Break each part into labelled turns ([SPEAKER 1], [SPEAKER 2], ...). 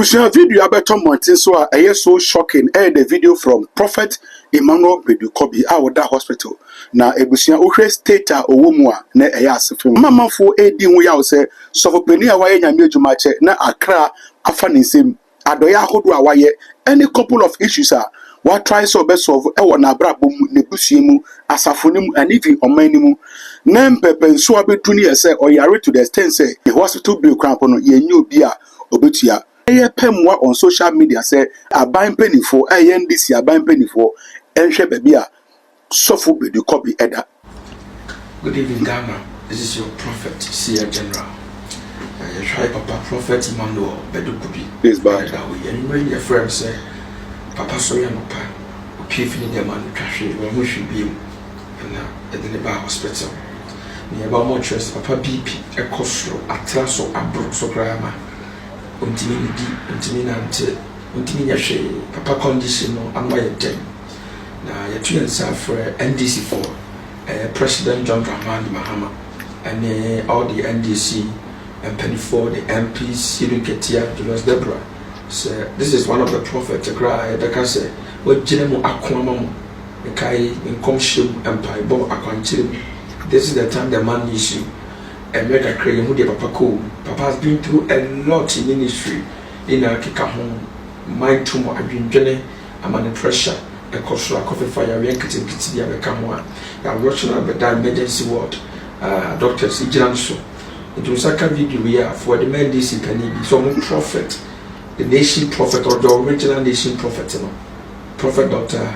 [SPEAKER 1] Ebusia video abeto Martin so so shocking. The video from Prophet Emmanuel Badu Kobi at that hospital. Na ebusia uhwe state a owomu a na asefem. Mamafo edi hu ya say sofopeni a waye nyame adwuma che na Accra afa nsem adoya ahodo a waye any couple of issues a what try so be solve e wona brabo mu nebusua mu asafo nim and even oman mu na mpepe nso abedu ne say oyare to the extent say the hospital bill cramp no ye nyi obi a obetua pemwa on social media say aban penifo NDC aban penifo enhwe baby a sofo Badu Kobi eda.
[SPEAKER 2] Good evening, Ghana. This is your prophet, C0LLAPSED. You try Papa Prophet Emmanuel Badu Kobi.
[SPEAKER 1] This bad.
[SPEAKER 2] And when your friend say, Papa sorry no pa, pay for the man cash, we should be at the nearby hospital. Nearby more trust, Papa BP, a costro, a traso, a brook so grammar. Untimi nante untimi nyahwe papa condition no am why dem na ya tuen sa for NDC for President John Dramani Mahama and all the NDC and penny for the MPs Ketia Julius Deborah. So this is one of the prophets cry that can say what jenemu akwama mo kai nkomhye empire bo akwanchire. This is the time the man needs you. America crazy who the Papa cool. Papa has been through a lot in ministry. In a kika home, mind tumor, I've been journey, I'm under pressure, a coastal coffee fire, we ain't getting pity, I become one. I'm watching about that emergency ward, doctors, so. It was a video we are for the men DC penny, some prophet, the nation prophet or the original nation prophet, Prophet Dr.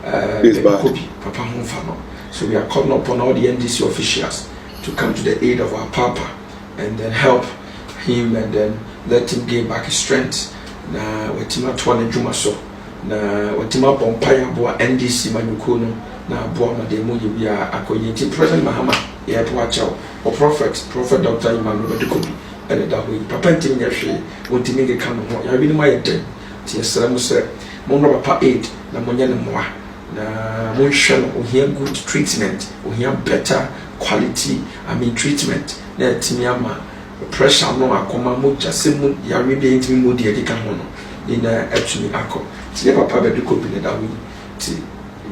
[SPEAKER 2] Kobi, Papa Humfano. So we are calling upon all the NDC officials to come to the aid of our Papa and then help him and then let him gain back his strength. Na wetima twane dwuma so na wetima bompaya bo NDC manuko no na bo na de mo yebia akoyenti President Mahama ye to achaw o prophet Dr. Emmanuel Badu Kobi and da ho papa ntimi nyahwe wontimi ge kan ho ya bi no maye den ti esra mo se mo no papa aid na mo nya ne moa na mo hwe no ohia good treatment ohia better quality treatment na timi ama pressure no akoma mo jase mu ya we be intimi mo de ka ho no ina actually akọ ti Papa Badu Kobi na dawi ti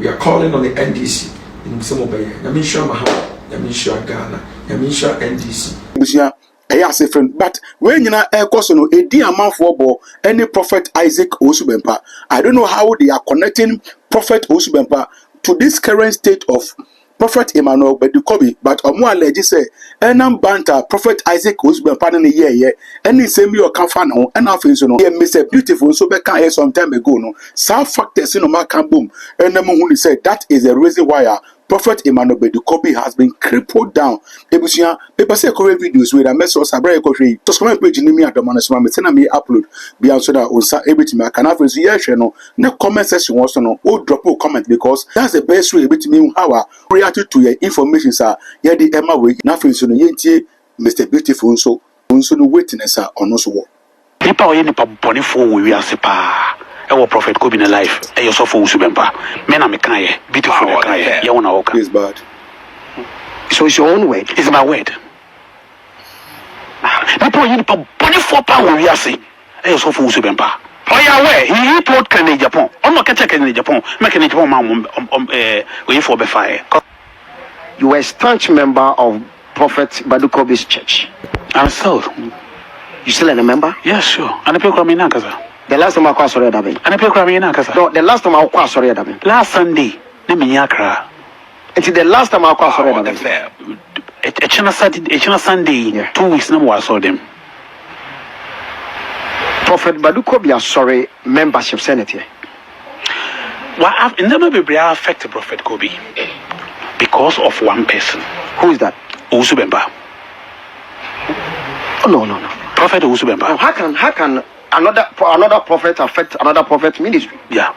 [SPEAKER 2] we are calling on the NDC in some obey na me sure Mahama na me sure Ghana na me sure NDC
[SPEAKER 1] busia ase friend but when nyina ekoso no edi amanfo bo any Prophet Isaac Osubempa. I don't know how they are connecting Prophet Osubempa to this current state of Prophet Emmanuel Badu Kobi, but omo allege say enam banta Prophet Isaac Osubempa na ye any same you can fan ho and afin so no ye Mr. Beautiful so be kan here some time ago no some factors no ma kan boom enam hu say that is the reason why Prophet Emmanuel Badu Kobi has been crippled down. Ebusia paper say correct videos with a message sabre ko hwe to comment page ni mi adomana so ma tena me upload bia so that onsa ebetimi aka na afin so ye hwe no na comment section was no o drop a comment because that's the best way ebetimi how react to your information sir ye the Emma way na afin so no ye ntie Mr. Beautiful so no witness on so wo
[SPEAKER 3] people ye ni pa bonifo wo wi ase pa ewo Prophet Kobi na life e so for Osubempa me na me kan ye beautiful ye kan ye wona wo kan
[SPEAKER 1] is bad.
[SPEAKER 3] So it's your own word. It's my word. People you pa bonifo pa wo wi ase e so for Osubempa. Oh yeah, where he told Kenya Japan. Omo kete Kenya Japan. Me Kenya Japan ma we for be fire.
[SPEAKER 4] You were a staunch member of Prophet Badu Kobi's church.
[SPEAKER 3] I'm still.
[SPEAKER 4] You still a member?
[SPEAKER 3] Yes, sure. And the people come in Kaza.
[SPEAKER 4] The last time I was sorry David.
[SPEAKER 3] And the people come in Kaza.
[SPEAKER 4] No, the last time I was sorry David.
[SPEAKER 3] Last Sunday, ne me Accra.
[SPEAKER 4] Until the last time I was sorry David.
[SPEAKER 3] It's Sunday. Yeah. 2 weeks no more saw them.
[SPEAKER 4] Prophet Badu Kobi are sorry membership senate.
[SPEAKER 3] Well, I've never been affected Prophet Kobi because of one person.
[SPEAKER 4] Who is that?
[SPEAKER 3] Osubempa.
[SPEAKER 4] Oh, no.
[SPEAKER 3] Prophet Osubempa.
[SPEAKER 4] Oh, how can another prophet affect another prophet ministry?
[SPEAKER 3] Yeah.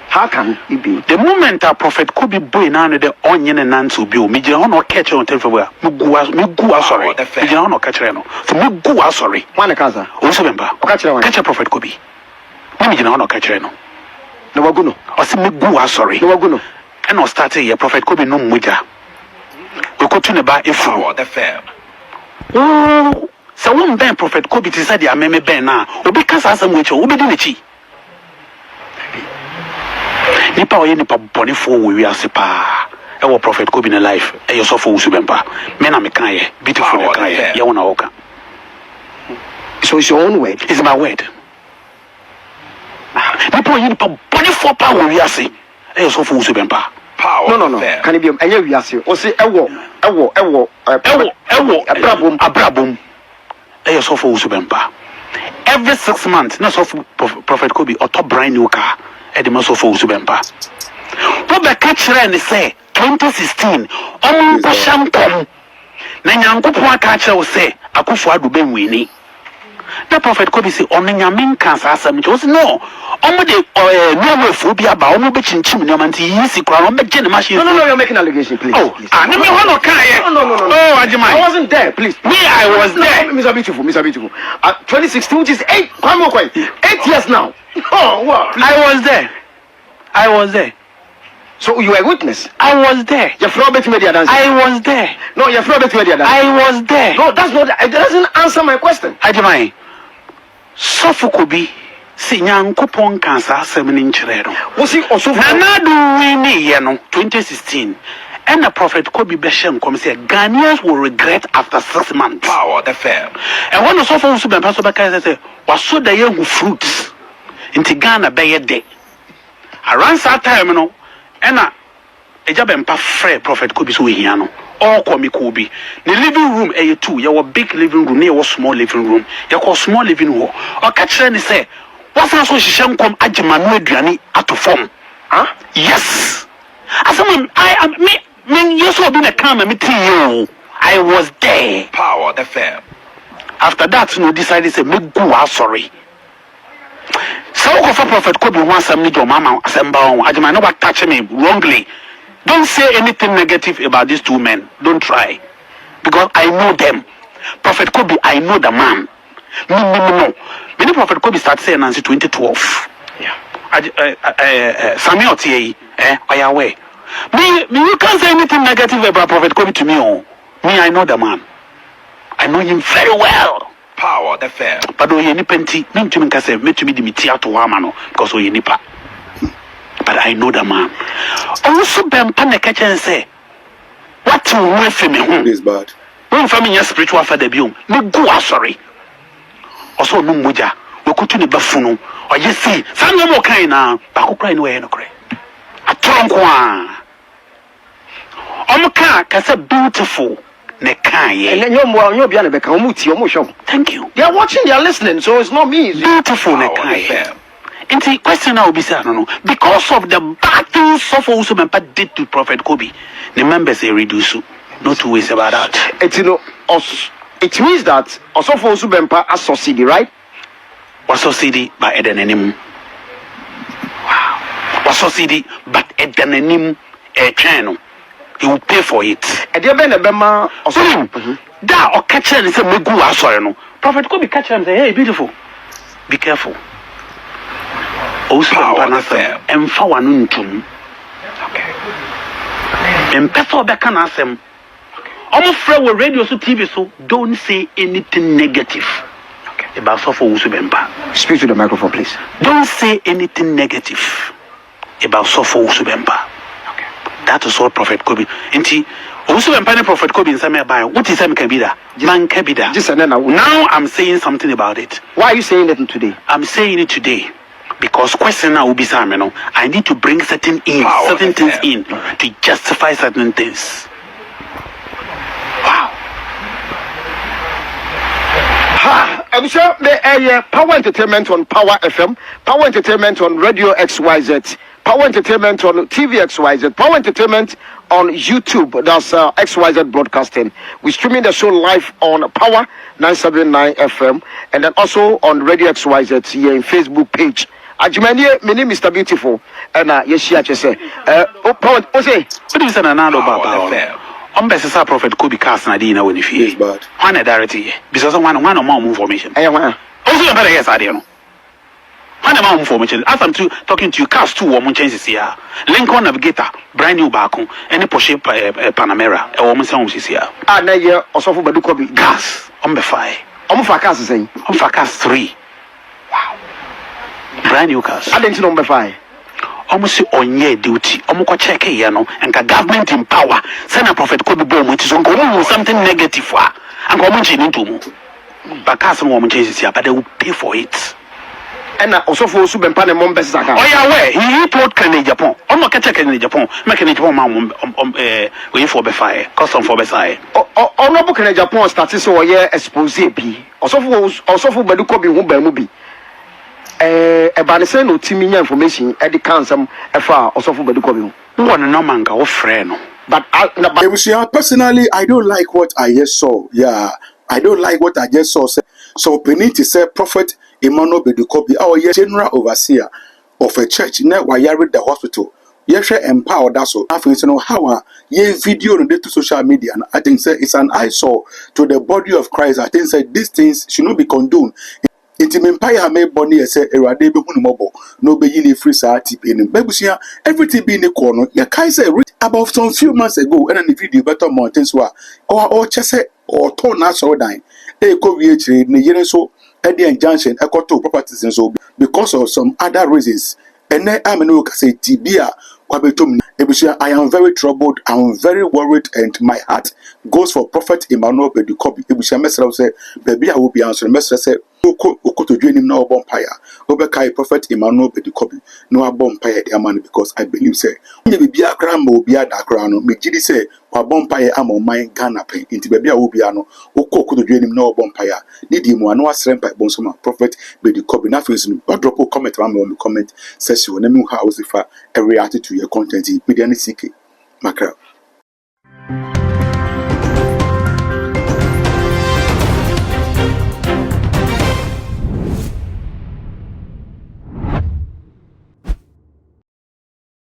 [SPEAKER 4] How can it be?
[SPEAKER 3] The moment a Prophet Kobi boy na the onion and nancy bi o me gina no catch on telephone me go sorry. Me gina no catch no. So me go sorry.
[SPEAKER 4] One kaza.
[SPEAKER 3] Osubempa. Catch Prophet Kobi. Me gina no catch no.
[SPEAKER 4] No waguno.
[SPEAKER 3] O se me go sorry.
[SPEAKER 4] No waguno.
[SPEAKER 3] And no start here Prophet Kobi no muja. We go to ne ba ifu.
[SPEAKER 2] The fair.
[SPEAKER 3] Oh, So one ben Prophet Kobi to say the ameme ben na obi kasa asem wecho obi di nechi nipa oye nipa boni fo we ase pa e wo Prophet Kobi na life e yo so fo usubempa me na me kan ye beautiful na kan ye ye wona woka.
[SPEAKER 4] So it's your own word.
[SPEAKER 3] It's my word. Nipa oye nipa boni fo pa we ase e yo so fo usubempa.
[SPEAKER 4] No. Can it be any we ase o say ewo
[SPEAKER 3] abrabom e so for usubempa. Every 6 months na so for Prophet Kobi or top brand new car e dey so for usubempa. What the catch and say 2016 omo ko shankom na nyankopon aka kire say akufo adu ben wini. The Prophet Kobi say on nyamin cancer asem just no omo de no way for bia ba omo be chinchim no man ti yisi kura omo be gene machine.
[SPEAKER 4] No, you're making allegation, please.
[SPEAKER 3] Oh,
[SPEAKER 4] please.
[SPEAKER 3] No,
[SPEAKER 4] No.
[SPEAKER 3] Oh, Ajimai.
[SPEAKER 4] I wasn't there, please.
[SPEAKER 3] Me, I was there.
[SPEAKER 4] Mr. Beautiful. 2016, which is 8 years now. Oh, what?
[SPEAKER 3] I was there.
[SPEAKER 4] So you were a witness?
[SPEAKER 3] I was there.
[SPEAKER 4] Your floor bet media dance.
[SPEAKER 3] I was there.
[SPEAKER 4] No, your floor bet media dance.
[SPEAKER 3] I was there.
[SPEAKER 4] No, that's not. It doesn't answer my question.
[SPEAKER 3] Ajimai. Sofu Kobi. Si nyankopon kansa asem ni nkyere no.
[SPEAKER 4] Wo si osofu.
[SPEAKER 3] Na do wini ye no 2016. And the Prophet Kobi Beshem come say Ghanaians will regret after 6 months.
[SPEAKER 2] Power the fair.
[SPEAKER 3] And when the sofa also been pass over say was so the young fruits into Ghana be day. Around that time no and a job and free Prophet Kobi so here no. All Kobi. The living room a two, your big living room, near small living room, your small living room. Or catch any say what's also she shall come Ajimanu Adriani out to form. Huh? Yes. As I am me yes will be a camera me you. I was there.
[SPEAKER 2] Power the fair.
[SPEAKER 3] After that, no decided say me go sorry. So for Prophet Kobi wants some need your mama assemble. I might not touch me wrongly. Don't say anything negative about these two men. Don't try. Because I know them. Prophet Kobi, I know the man. No. When Prophet Kobi started saying in 2012. Yeah. Samuel T. Oyawe. Me, you can't say anything negative about Prophet Kobi to me. Oh. Me, I know the man. I know him very well.
[SPEAKER 2] Power the fair.
[SPEAKER 3] But oye ni penti, me to me say me to me di mitia to wamano because oye ni pa. But I know the man. Also, Ben Panakacha and say, what you want from me?
[SPEAKER 1] This bad.
[SPEAKER 3] When family your spiritual father be me go sorry. Also, no muja. We could to the bafuno. Or you see, some no more kind now. Baku cry no way no cry. A tronkwa. Omuka kasa beautiful.
[SPEAKER 4] And then you're behind the
[SPEAKER 3] Thank you.
[SPEAKER 4] They are watching, they are listening, so it's not me.
[SPEAKER 3] Beautiful nekai. And the question now will be said, no, because of the bad things of Usubempa did to Prophet Kobi, the members they reduce. No two ways about that.
[SPEAKER 4] It means that also for Usubempa as subsidy, right?
[SPEAKER 3] Was subsidy by Edenim. Wow. Was subsidy but Edenim a channel. He will pay for it.
[SPEAKER 4] And you been a bema also.
[SPEAKER 3] Da or catch and say me go sorry no. Prophet Kobi catch and say, hey, beautiful. Be careful. Also Panasem emfa wanu ntum. Okay. Empefo beka na asem. Omo frɛ wo radio so TV so don't say anything negative. Okay. About so for Usubempa.
[SPEAKER 4] Speak to the microphone please.
[SPEAKER 3] Don't say anything negative about so for Usubempa. Okay. That is what Prophet Kobi. Inti Usubempa ne Prophet Kobi nsame buy. What is am kabida? Man kabida. Now I'm saying something about it.
[SPEAKER 4] Why are you saying that today?
[SPEAKER 3] I'm saying it today. Because question now will be some, I need to bring certain things in to justify certain things. Wow.
[SPEAKER 4] I'm sure the Power Entertainment on Power FM, Power Entertainment on Radio XYZ, Power Entertainment on TV XYZ, Power Entertainment on YouTube. That's XYZ Broadcasting. We're streaming the show live on Power 979 FM and then also on Radio XYZ here in Facebook page. Ajimani, my name is Mr. Beautiful, and yes, I say,
[SPEAKER 3] what do you say? Another about Besa Prophet Kobi cast Nadina when if he
[SPEAKER 1] bad.
[SPEAKER 3] One directly because one or more information. Also, better yes, I don't know. One amount information. As I'm talking to you, cast 2 woman changes here. Lincoln Navigator, brand new Baku, any Porsche Panamera, a woman's home is here.
[SPEAKER 4] And then also for Badu Kobi
[SPEAKER 3] gas on the fire.
[SPEAKER 4] Omo for cars saying.
[SPEAKER 3] Omo for cars 3. Wow. Brand new cars.
[SPEAKER 4] I didn't number 5.
[SPEAKER 3] Almost say onye duty. Almost check here no. And government in power. Send a prophet Kobi bomb which is on something negative for. And come change into mo. But cars no woman changes here, but they will pay for it.
[SPEAKER 4] And also for Subempa and Mombes Zaka.
[SPEAKER 3] Oh yeah, where he told Kenya Japan. I'm not catching in Japan. Making it one man we for be fire. Custom for be fire.
[SPEAKER 4] Honorable Kenya Japan started so yeah expose be. Also for Badu Kobi who be. Ebanese no timinya information at the council far also for Badu Kobi.
[SPEAKER 3] One no man go friend.
[SPEAKER 4] But
[SPEAKER 1] personally, I don't like what I just saw. Yeah, I don't like what I just saw. So Penny to say Prophet Emmanuel Badu Kobi, our general overseer of a church, now why you read the hospital. Yes, empower that so. I think you know how ye video on the social media, and I think say it's an eyesore to the body of Christ. I think say these things should not be condoned. Inti empire me boni say erade be hunu mobo no be yini free sa tip in bebusia everything be in the corner ya kai say about some few months ago and the video better mountains wa or chese or turn na so dan e ko wie chire ne yere so e the injunction e ko to properties so because of some other reasons and then I know say tibia kwabetom ebusia. I am very troubled, I'm very worried, and my heart goes for Prophet Emmanuel Badu Kobi. Ebusia mesra say baby I will be answering mesra say Oko to join him now bonfire. Obekai Prophet Emmanuel Badu Kobi no bonfire the man because I believe say maybe be a grandma be a dakrano me jidi say wa bonfire am on my Ghana pen into baby I will be ano oko to join him now bonfire need him one was strength by bonsoma Prophet Badu Kobi na face no drop a comment on comment section na me house if I react to your content media ni CK Macra.